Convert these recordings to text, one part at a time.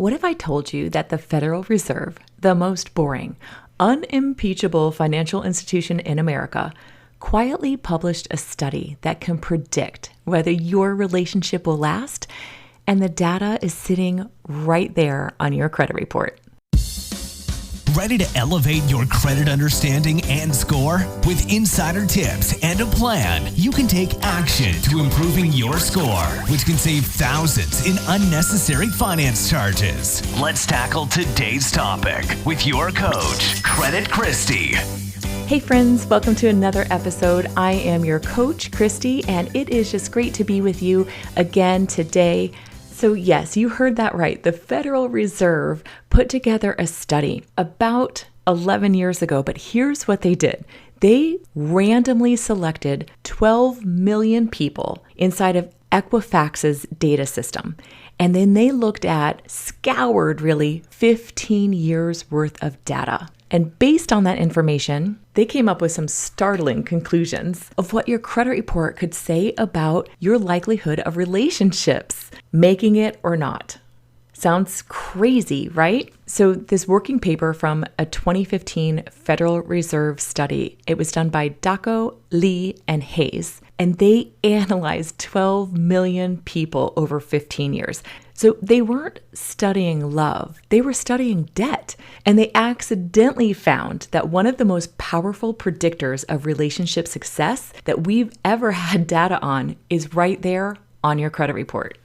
What if I told you that the Federal Reserve, the most boring, unimpeachable financial institution in America, quietly published a study that can predict whether your relationship will last, and the data is sitting right there on your credit report? Ready to elevate your credit understanding and score? With insider tips and a plan, you can take action to improving your score, which can save thousands in unnecessary finance charges. Let's tackle today's topic with your coach, Credit Christy. Hey friends, welcome to another episode. I am your coach, Christy, and it is just great to be with you again today. So yes, you heard that right. The Federal Reserve put together a study about 11 years ago, but here's what they did. They randomly selected 12 million people inside of Equifax's data system. And then they scoured really 15 years worth of data. And based on that information, they came up with some startling conclusions of what your credit report could say about your likelihood of relationships, making it or not. Sounds crazy, right? So this working paper from a 2015 Federal Reserve study, it was done by Dacko, Lee, and Hayes, and they analyzed 12 million people over 15 years. So they weren't studying love, they were studying debt. And they accidentally found that one of the most powerful predictors of relationship success that we've ever had data on is right there on your credit report.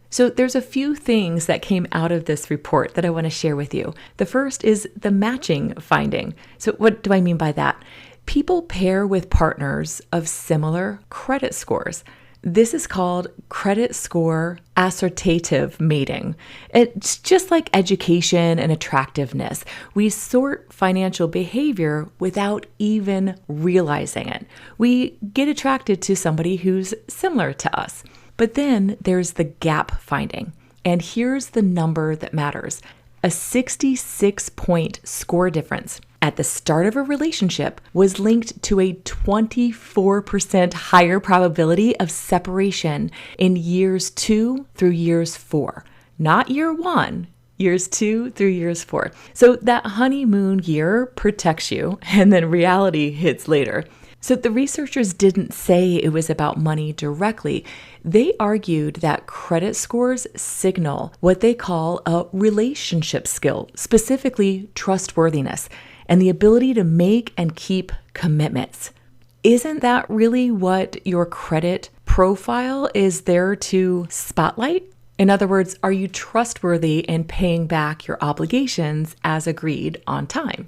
So there's a few things that came out of this report that I want to share with you. The first is the matching finding. So what do I mean by that? People pair with partners of similar credit scores. This is called credit score assortative mating. It's just like education and attractiveness. We sort financial behavior without even realizing it. We get attracted to somebody who's similar to us. But then there's the gap finding. And here's the number that matters. A 66-point score difference at the start of a relationship was linked to a 24% higher probability of separation in years 2 through years 4. Not year 1, years 2 through years 4. So that honeymoon year protects you, and then reality hits later. So the researchers didn't say it was about money directly. They argued that credit scores signal what they call a relationship skill, specifically trustworthiness, and the ability to make and keep commitments. Isn't that really what your credit profile is there to spotlight? In other words, are you trustworthy in paying back your obligations as agreed on time?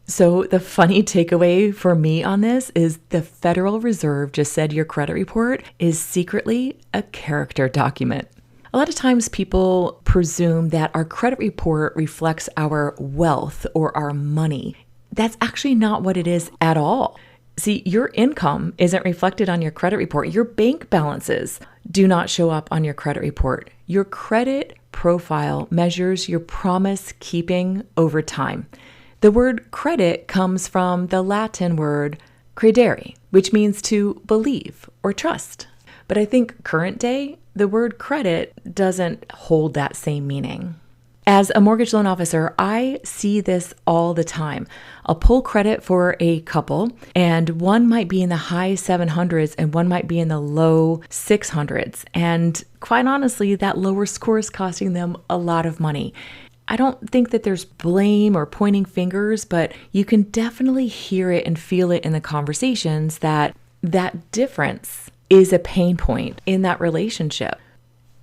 So the funny takeaway for me on this is the Federal Reserve just said your credit report is secretly a character document. A lot of times people presume that our credit report reflects our wealth or our money. That's actually not what it is at all. See, your income isn't reflected on your credit report. Your bank balances do not show up on your credit report. Your credit profile measures your promise keeping over time. The word credit comes from the Latin word credere, which means to believe or trust. But I think current day, the word credit doesn't hold that same meaning. As a mortgage loan officer, I see this all the time. I'll pull credit for a couple, and one might be in the high 700s and one might be in the low 600s. And quite honestly, that lower score is costing them a lot of money. I don't think that there's blame or pointing fingers, but you can definitely hear it and feel it in the conversations that difference is a pain point in that relationship.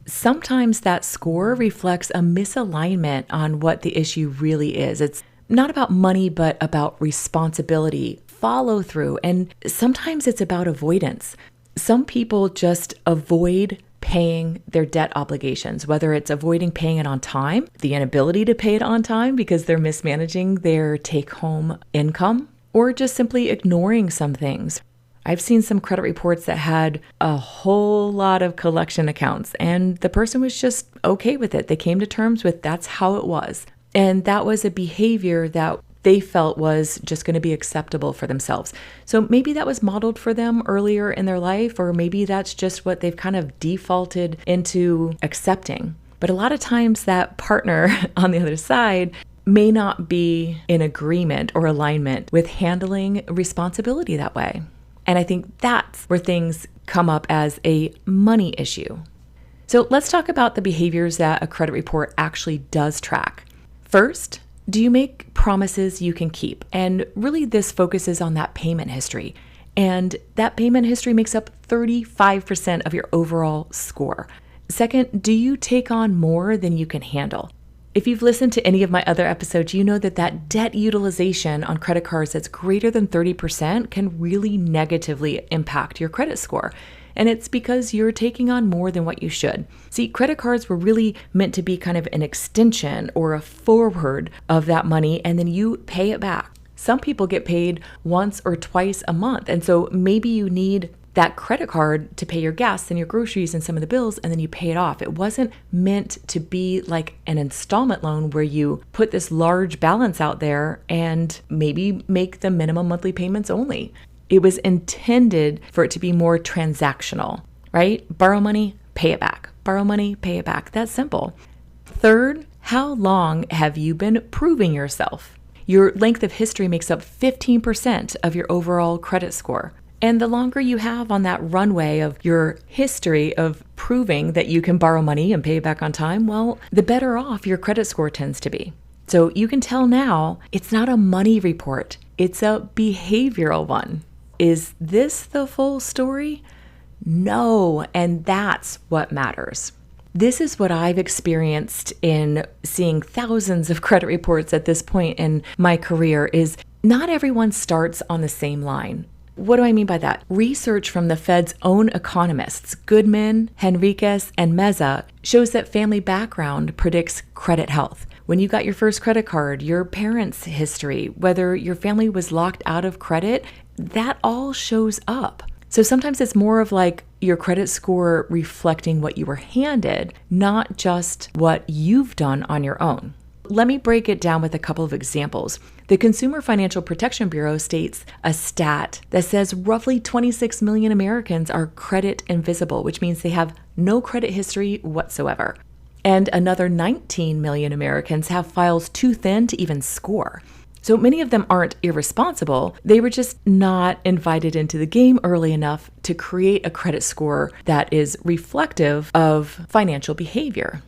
Sometimes that score reflects a misalignment on what the issue really is. It's not about money, but about responsibility, follow through, and sometimes it's about avoidance. Some people just avoid paying their debt obligations, whether it's avoiding paying it on time, the inability to pay it on time because they're mismanaging their take-home income, or just simply ignoring some things. I've seen some credit reports that had a whole lot of collection accounts, and the person was just okay with it. They came to terms with that's how it was. And that was a behavior that they felt was just going to be acceptable for themselves. So maybe that was modeled for them earlier in their life, or maybe that's just what they've kind of defaulted into accepting. But a lot of times that partner on the other side may not be in agreement or alignment with handling responsibility that way. And I think that's where things come up as a money issue. So let's talk about the behaviors that a credit report actually does track. First, do you make promises you can keep? And really this focuses on that payment history. And that payment history makes up 35% of your overall score. Second, do you take on more than you can handle? If you've listened to any of my other episodes, you know that debt utilization on credit cards that's greater than 30% can really negatively impact your credit score. And it's because you're taking on more than what you should. See, credit cards were really meant to be kind of an extension or a forward of that money, and then you pay it back. Some people get paid once or twice a month. And so maybe you need that credit card to pay your gas and your groceries and some of the bills, and then you pay it off. It wasn't meant to be like an installment loan where you put this large balance out there and maybe make the minimum monthly payments only. It was intended for it to be more transactional, right? Borrow money, pay it back. Borrow money, pay it back. That's simple. Third, how long have you been proving yourself? Your length of history makes up 15% of your overall credit score. And the longer you have on that runway of your history of proving that you can borrow money and pay it back on time, well, the better off your credit score tends to be. So you can tell now it's not a money report, it's a behavioral one. Is this the full story? No, and that's what matters. This is what I've experienced in seeing thousands of credit reports at this point in my career is not everyone starts on the same line. What do I mean by that? Research from the Fed's own economists, Goodman, Henriquez, and Meza, shows that family background predicts credit health. When you got your first credit card, your parents' history, whether your family was locked out of credit, that all shows up. So sometimes it's more of like your credit score reflecting what you were handed, not just what you've done on your own. Let me break it down with a couple of examples. The Consumer Financial Protection Bureau states a stat that says roughly 26 million Americans are credit invisible, which means they have no credit history whatsoever. And another 19 million Americans have files too thin to even score. So many of them aren't irresponsible. They were just not invited into the game early enough to create a credit score that is reflective of financial behavior.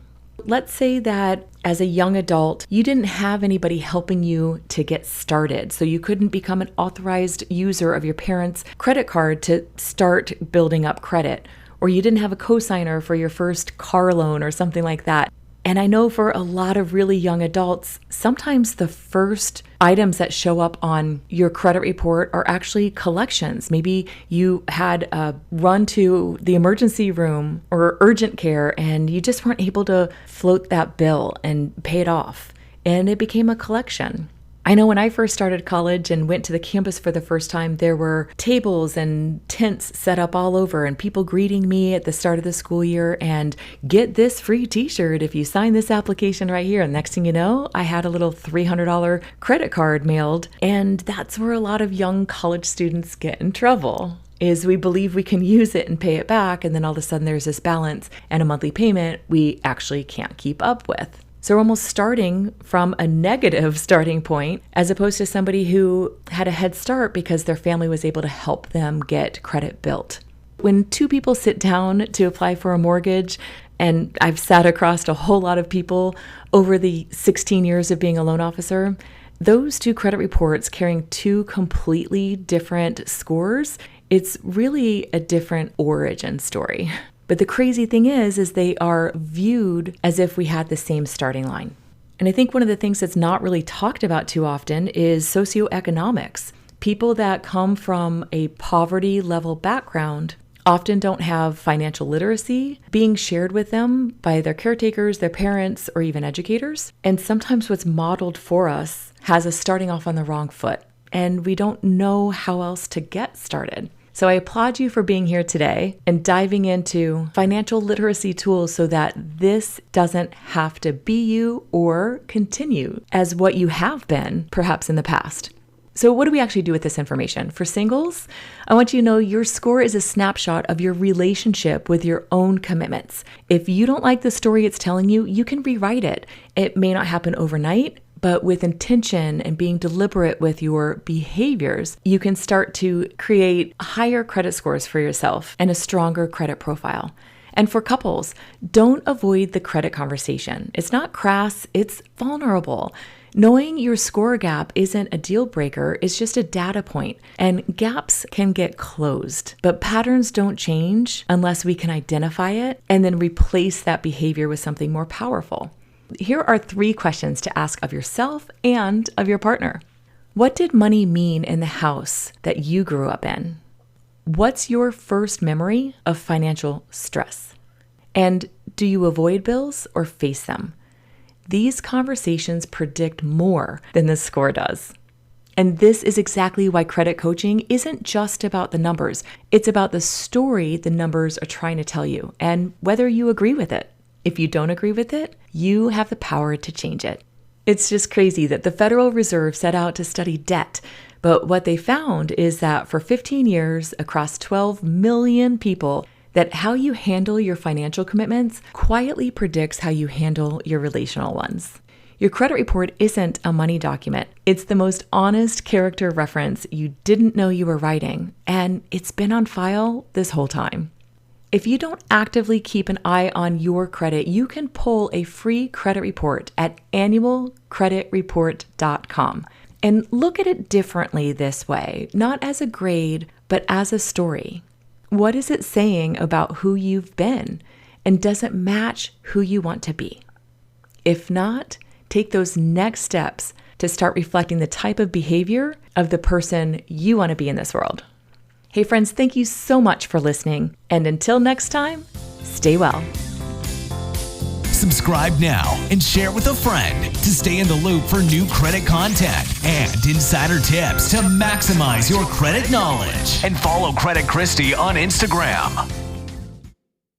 Let's say that as a young adult, you didn't have anybody helping you to get started. So you couldn't become an authorized user of your parents' credit card to start building up credit. Or you didn't have a cosigner for your first car loan or something like that. And I know for a lot of really young adults, sometimes the first items that show up on your credit report are actually collections. Maybe you had a run to the emergency room or urgent care and you just weren't able to float that bill and pay it off. And it became a collection. I know when I first started college and went to the campus for the first time, there were tables and tents set up all over and people greeting me at the start of the school year and get this free t-shirt if you sign this application right here. And next thing you know, I had a little $300 credit card mailed. And that's where a lot of young college students get in trouble. Is we believe we can use it and pay it back. And then all of a sudden there's this balance and a monthly payment we actually can't keep up with. So we're almost starting from a negative starting point as opposed to somebody who had a head start because their family was able to help them get credit built. When two people sit down to apply for a mortgage, and I've sat across a whole lot of people over the 16 years of being a loan officer, those two credit reports carrying two completely different scores, it's really a different origin story. But the crazy thing is they are viewed as if we had the same starting line. And I think one of the things that's not really talked about too often is socioeconomics. People that come from a poverty level background often don't have financial literacy being shared with them by their caretakers, their parents, or even educators. And sometimes what's modeled for us has us starting off on the wrong foot, and we don't know how else to get started. So I applaud you for being here today and diving into financial literacy tools so that this doesn't have to be you or continue as what you have been, perhaps in the past. So what do we actually do with this information? For singles, I want you to know your score is a snapshot of your relationship with your own commitments. If you don't like the story it's telling you, you can rewrite it. It may not happen overnight, but with intention and being deliberate with your behaviors, you can start to create higher credit scores for yourself and a stronger credit profile. And for couples, don't avoid the credit conversation. It's not crass, it's vulnerable. Knowing your score gap isn't a deal breaker, it's just a data point, and gaps can get closed. But patterns don't change unless we can identify it and then replace that behavior with something more powerful. Here are 3 questions to ask of yourself and of your partner. What did money mean in the house that you grew up in? What's your first memory of financial stress? And do you avoid bills or face them? These conversations predict more than the score does. And this is exactly why credit coaching isn't just about the numbers. It's about the story the numbers are trying to tell you and whether you agree with it. If you don't agree with it, you have the power to change it. It's just crazy that the Federal Reserve set out to study debt, but what they found is that for 15 years across 12 million people, that how you handle your financial commitments quietly predicts how you handle your relational ones. Your credit report isn't a money document. It's the most honest character reference you didn't know you were writing, and it's been on file this whole time. If you don't actively keep an eye on your credit, you can pull a free credit report at annualcreditreport.com and look at it differently this way, not as a grade, but as a story. What is it saying about who you've been? And does it match who you want to be? If not, take those next steps to start reflecting the type of behavior of the person you want to be in this world. Hey friends, thank you so much for listening. And until next time, stay well. Subscribe now and share with a friend to stay in the loop for new credit content and insider tips to maximize your credit knowledge. And follow Credit Christie on Instagram.